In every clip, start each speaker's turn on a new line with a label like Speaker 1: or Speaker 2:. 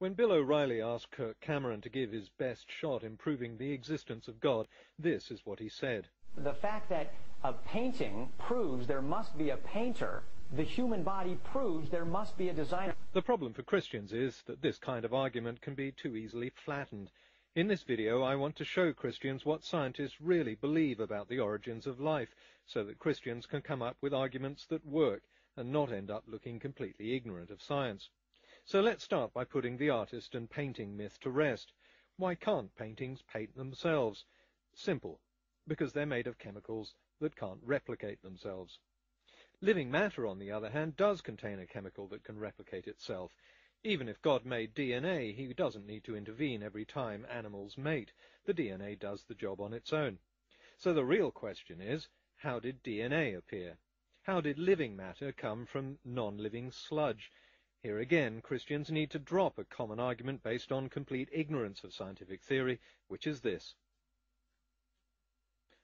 Speaker 1: When Bill O'Reilly asked Kirk Cameron to give his best shot in proving the existence of God, this is what he said.
Speaker 2: The fact that a painting proves there must be a painter, the human body proves there must be a designer.
Speaker 1: The problem for Christians is that this kind of argument can be too easily flattened. In this video, I want to show Christians what scientists really believe about the origins of life, so that Christians can come up with arguments that work and not end up looking completely ignorant of science. So let's start by putting the artist and painting myth to rest. Why can't paintings paint themselves? Simple. Because they're made of chemicals that can't replicate themselves. Living matter, on the other hand, does contain a chemical that can replicate itself. Even if God made DNA, he doesn't need to intervene every time animals mate. The DNA does the job on its own. So the real question is, how did DNA appear? How did living matter come from non-living sludge? Here again, Christians need to drop a common argument based on complete ignorance of scientific theory, which is this.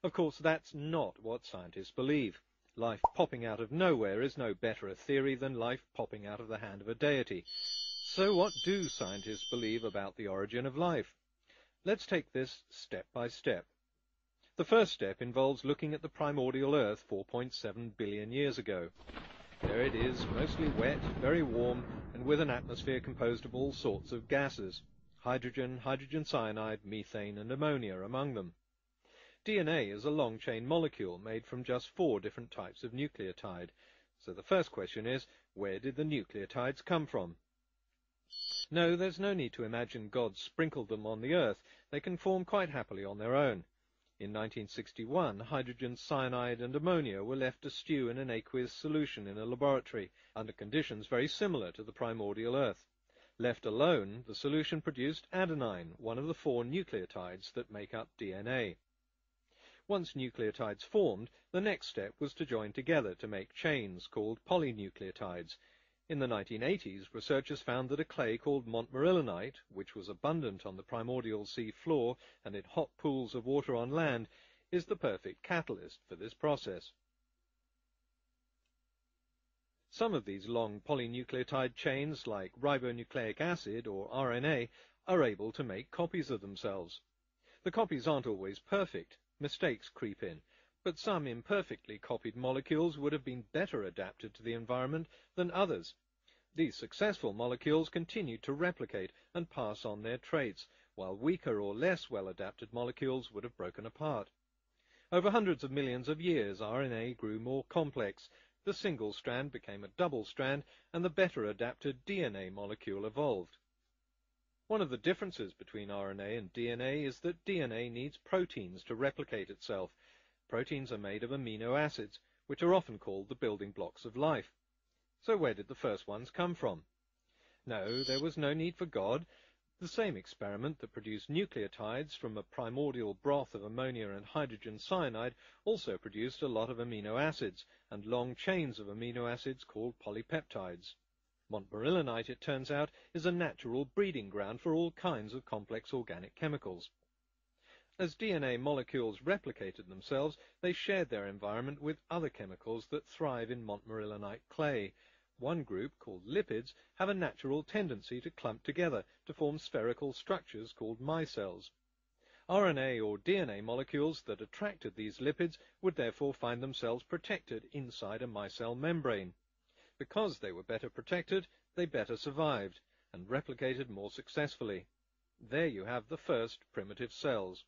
Speaker 1: Of course, that's not what scientists believe. Life popping out of nowhere is no better a theory than life popping out of the hand of a deity. So what do scientists believe about the origin of life? Let's take this step by step. The first step involves looking at the primordial Earth 4.7 billion years ago. There it is, mostly wet, very warm, and with an atmosphere composed of all sorts of gases. Hydrogen, hydrogen cyanide, methane, and ammonia among them. DNA is a long-chain molecule made from just 4 different types of nucleotide. So the first question is, where did the nucleotides come from? No, there's no need to imagine God sprinkled them on the Earth. They can form quite happily on their own. In 1961, hydrogen cyanide and ammonia were left to stew in an aqueous solution in a laboratory, under conditions very similar to the primordial Earth. Left alone, the solution produced adenine, one of the 4 nucleotides that make up DNA. Once nucleotides formed, the next step was to join together to make chains called polynucleotides. In the 1980s, researchers found that a clay called montmorillonite, which was abundant on the primordial sea floor and in hot pools of water on land, is the perfect catalyst for this process. Some of these long polynucleotide chains, like ribonucleic acid or RNA, are able to make copies of themselves. The copies aren't always perfect. Mistakes creep in. But some imperfectly copied molecules would have been better adapted to the environment than others. These successful molecules continue to replicate and pass on their traits, while weaker or less well-adapted molecules would have broken apart. Over hundreds of millions of years, RNA grew more complex. The single strand became a double strand, and the better adapted DNA molecule evolved. One of the differences between RNA and DNA is that DNA needs proteins to replicate itself. Proteins are made of amino acids, which are often called the building blocks of life. So where did the first ones come from? No, there was no need for God. The same experiment that produced nucleotides from a primordial broth of ammonia and hydrogen cyanide also produced a lot of amino acids and long chains of amino acids called polypeptides. Montmorillonite, it turns out, is a natural breeding ground for all kinds of complex organic chemicals. As DNA molecules replicated themselves, they shared their environment with other chemicals that thrive in montmorillonite clay. One group, called lipids, have a natural tendency to clump together to form spherical structures called micelles. RNA or DNA molecules that attracted these lipids would therefore find themselves protected inside a micelle membrane. Because they were better protected, they better survived and replicated more successfully. There you have the first primitive cells.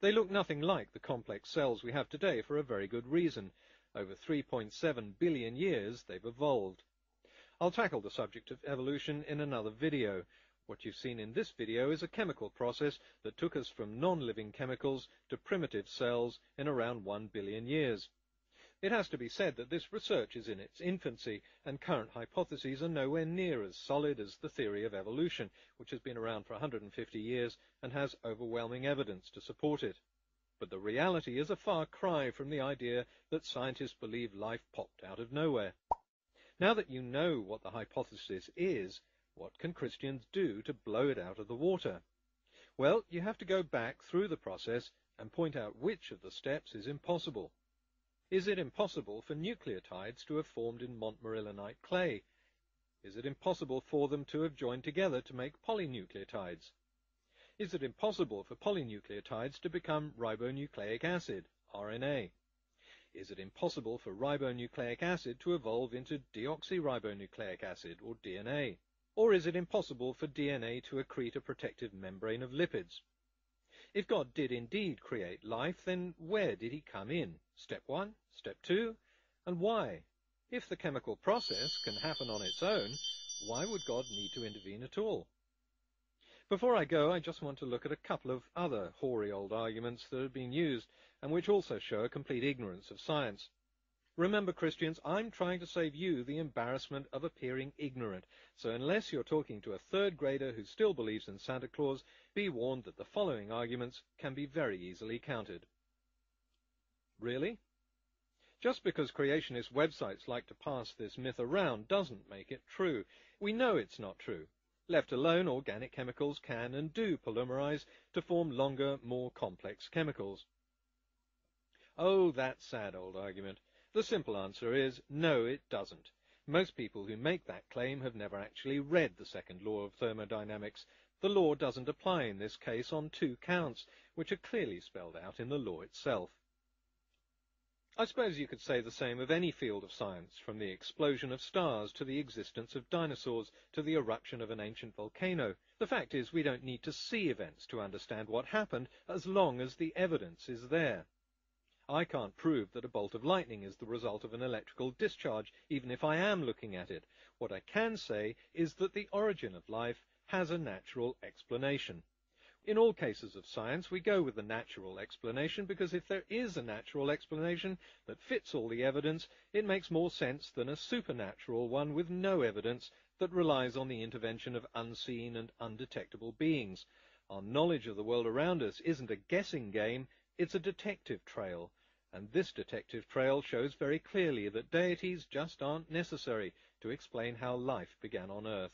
Speaker 1: They look nothing like the complex cells we have today for a very good reason. Over 3.7 billion years, they've evolved. I'll tackle the subject of evolution in another video. What you've seen in this video is a chemical process that took us from non-living chemicals to primitive cells in around 1 billion years. It has to be said that this research is in its infancy, and current hypotheses are nowhere near as solid as the theory of evolution, which has been around for 150 years and has overwhelming evidence to support it. But the reality is a far cry from the idea that scientists believe life popped out of nowhere. Now that you know what the hypothesis is, what can Christians do to blow it out of the water? Well, you have to go back through the process and point out which of the steps is impossible. Is it impossible for nucleotides to have formed in montmorillonite clay? Is it impossible for them to have joined together to make polynucleotides? Is it impossible for polynucleotides to become ribonucleic acid, RNA? Is it impossible for ribonucleic acid to evolve into deoxyribonucleic acid, or DNA? Or is it impossible for DNA to accrete a protective membrane of lipids? If God did indeed create life, then where did he come in? Step 1, step 2, and why? If the chemical process can happen on its own, why would God need to intervene at all? Before I go, I just want to look at a couple of other hoary old arguments that have been used and which also show a complete ignorance of science. Remember, Christians, I'm trying to save you the embarrassment of appearing ignorant, so unless you're talking to a third grader who still believes in Santa Claus, be warned that the following arguments can be very easily countered. Really? Just because creationist websites like to pass this myth around doesn't make it true. We know it's not true. Left alone, organic chemicals can and do polymerize to form longer, more complex chemicals. Oh, that sad old argument. The simple answer is, no, it doesn't. Most people who make that claim have never actually read the second law of thermodynamics. The law doesn't apply in this case on 2 counts, which are clearly spelled out in the law itself. I suppose you could say the same of any field of science, from the explosion of stars to the existence of dinosaurs to the eruption of an ancient volcano. The fact is, we don't need to see events to understand what happened, as long as the evidence is there. I can't prove that a bolt of lightning is the result of an electrical discharge, even if I am looking at it. What I can say is that the origin of life has a natural explanation. In all cases of science, we go with the natural explanation because if there is a natural explanation that fits all the evidence, it makes more sense than a supernatural one with no evidence that relies on the intervention of unseen and undetectable beings. Our knowledge of the world around us isn't a guessing game, it's a detective trail. And this detective trail shows very clearly that deities just aren't necessary to explain how life began on Earth.